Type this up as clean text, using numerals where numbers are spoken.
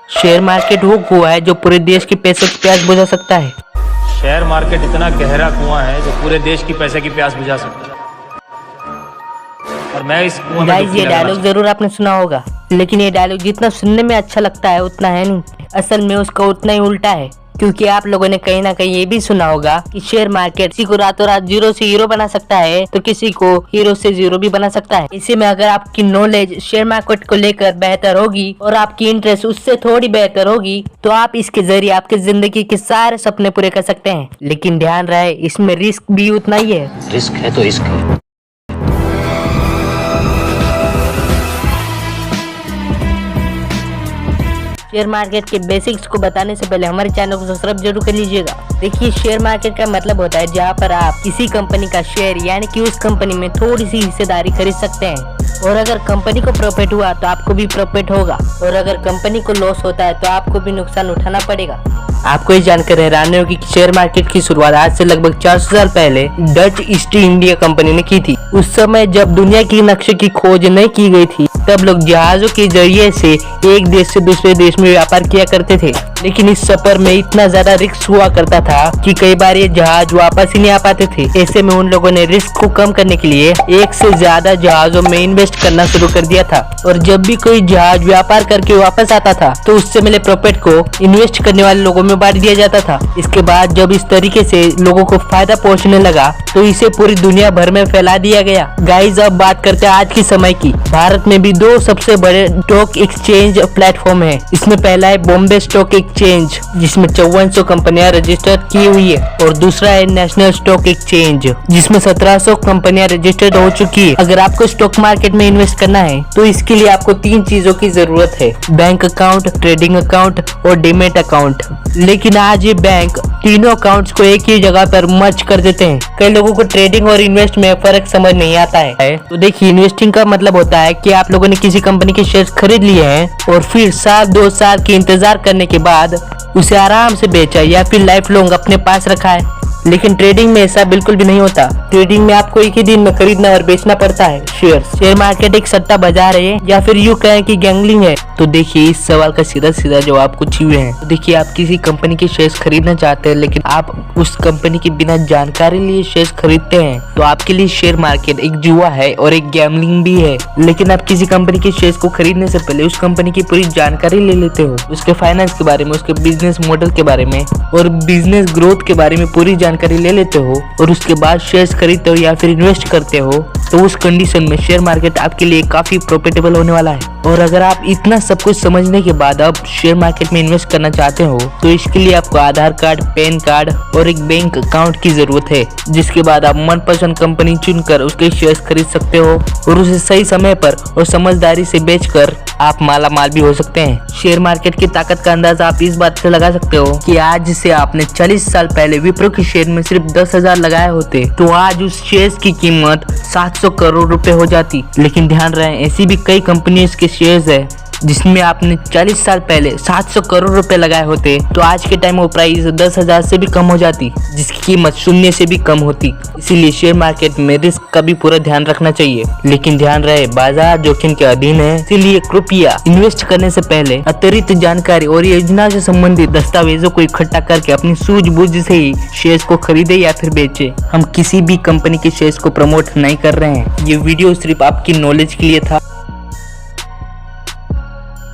Share market वो कुआं है जो पूरे देश की पैसे की प्यास बुझा सकता है। शेयर मार्केट इतना गहरा कुआं है जो पूरे देश की पैसे की प्यास बुझा सकता है। और मैं इस कुआं में गाइस, डुबकी ये लगाना डायलॉग जरूर आपने सुना होगा, लेकिन ये डायलॉग जितना सुनने में अच्छा लगता है उतना है नहीं। असल में उसका उतना ही उल्टा है, क्योंकि आप लोगों ने कहीं ना कहीं ये भी सुना होगा कि शेयर मार्केट किसी को रातों रात जीरो से हीरो बना सकता है तो किसी को हीरो से जीरो भी बना सकता है। इसी में अगर आपकी नॉलेज शेयर मार्केट को लेकर बेहतर होगी और आपकी इंटरेस्ट उससे थोड़ी बेहतर होगी तो आप इसके जरिए आपकी जिंदगी के सारे सपने पूरे कर सकते हैं। लेकिन ध्यान रहे, इसमें रिस्क भी उतना ही है। रिस्क है तो रिस्क है। शेयर मार्केट के बेसिक्स को बताने से पहले हमारे चैनल को सब्सक्राइब जरूर कर लीजिएगा। देखिए, शेयर मार्केट का मतलब होता है जहाँ पर आप किसी कंपनी का शेयर यानी कि उस कंपनी में थोड़ी सी हिस्सेदारी खरीद सकते हैं, और अगर कंपनी को प्रॉफिट हुआ तो आपको भी प्रॉफिट होगा, और अगर कंपनी को लॉस होता है तो आपको भी नुकसान उठाना पड़ेगा। आपको ये जानकर हैरानी होगी कि शेयर मार्केट की शुरुआत आज से लगभग 400 साल पहले डच ईस्ट इंडिया कंपनी ने की थी। उस समय जब दुनिया की नक्शे की खोज नहीं की गई थी तब लोग जहाजों के जरिए से एक देश से दूसरे देश में व्यापार किया करते थे, लेकिन इस सफर में इतना ज्यादा रिस्क हुआ करता था कि कई बार ये जहाज वापस ही नहीं आ पाते थे। ऐसे में उन लोगों ने रिस्क को कम करने के लिए एक से ज्यादा जहाजों में इन्वेस्ट करना शुरू कर दिया था, और जब भी कोई जहाज व्यापार करके वापस आता था तो उससे मिले प्रॉफिट को इन्वेस्ट करने वाले लोगों में बांट दिया जाता था। इसके बाद जब इस तरीके से लोगों को फायदा पहुंचने लगा तो इसे पूरी दुनिया भर में फैला दिया गया। गाइस, अब बात करते हैं आज के समय की। भारत में भी दो सबसे बड़े स्टॉक एक्सचेंज प्लेटफॉर्म है। इसमें पहला है बॉम्बे स्टॉक एक्सचेंज जिसमें 5400 कंपनियां रजिस्टर की हुई है, और दूसरा है नेशनल स्टॉक एक्सचेंज जिसमें 1700 कंपनियां रजिस्टर्ड हो चुकी है। अगर आपको स्टॉक मार्केट में इन्वेस्ट करना है तो इसके लिए आपको 3 चीजों की जरूरत है: बैंक अकाउंट, ट्रेडिंग अकाउंट और डीमेट अकाउंट। लेकिन आज ये बैंक तीनों अकाउंट्स को एक ही जगह पर मर्ज कर देते हैं। कई लोगों को ट्रेडिंग और इन्वेस्ट में फर्क समझ नहीं आता है। तो देखिए, इन्वेस्टिंग का मतलब होता है कि आप लोगों ने किसी कंपनी के शेयर खरीद लिए हैं और फिर 1-2 साल के इंतजार करने के बाद उसे आराम से बेचा या फिर लाइफ लॉन्ग अपने पास रखा है। लेकिन ट्रेडिंग में ऐसा बिल्कुल भी नहीं होता। ट्रेडिंग में आपको एक ही दिन में खरीदना और बेचना पड़ता है शेयर्स। शेयर मार्केट एक सट्टा बाजार है या फिर यूं कहें कि गैंगलिंग है। तो देखिए, इस सवाल का सीधा सीधा जवाब कुछ ही है। तो देखिए, आप किसी कंपनी के शेयर्स खरीदना चाहते हैं लेकिन आप उस कंपनी के बिना जानकारी लिए शेयर्स खरीदते हैं तो आपके लिए शेयर मार्केट एक जुआ है और एक गैम्बलिंग भी है। लेकिन आप किसी कंपनी के शेयर्स को खरीदने से पहले उस कंपनी की पूरी जानकारी ले लेते हो, उसके फाइनेंस के बारे में, उसके बिजनेस मॉडल के बारे में और बिजनेस ग्रोथ के बारे में पूरी जानकारी ले लेते हो, और उसके बाद शेयर्स खरीदते हो या फिर इन्वेस्ट करते हो, तो उस कंडीशन में शेयर मार्केट आपके लिए काफी प्रॉफिटेबल होने वाला है। और अगर आप इतना सब कुछ समझने के बाद अब शेयर मार्केट में इन्वेस्ट करना चाहते हो तो इसके लिए आपको आधार कार्ड, पैन कार्ड और एक बैंक अकाउंट की जरूरत है, जिसके बाद आप मनपसंद कंपनी चुनकर उसके शेयर्स खरीद सकते हो और उसे सही समय पर और समझदारी से बेचकर आप माला माल भी हो सकते हैं। शेयर मार्केट की ताकत का अंदाजा आप इस बात से लगा सकते हो कि आज से आपने 40 साल पहले विप्रो के शेयर में सिर्फ 10,000 लगाए होते तो आज उस शेयर की कीमत 700 करोड़ रुपए हो जाती। लेकिन ध्यान रहे, ऐसी भी कई कंपनियों के शेयर्स है जिसमें आपने 40 साल पहले 700 करोड़ रुपए लगाए होते तो आज के टाइम वो प्राइस 10,000 से भी कम हो जाती, जिसकी कीमत 0 से भी कम होती। इसीलिए शेयर मार्केट में रिस्क का भी पूरा ध्यान रखना चाहिए। लेकिन ध्यान रहे, बाजार जोखिम के अधीन है, इसीलिए कृपया इन्वेस्ट करने से पहले अतिरिक्त जानकारी और योजना से संबंधित दस्तावेजों को इकट्ठा करके अपनी सूझबूझ से ही शेयर्स को खरीदे या फिर बेचे। हम किसी भी कंपनी के शेयर्स को प्रमोट नहीं कर रहे हैं, ये वीडियो सिर्फ आपकी नॉलेज के लिए था।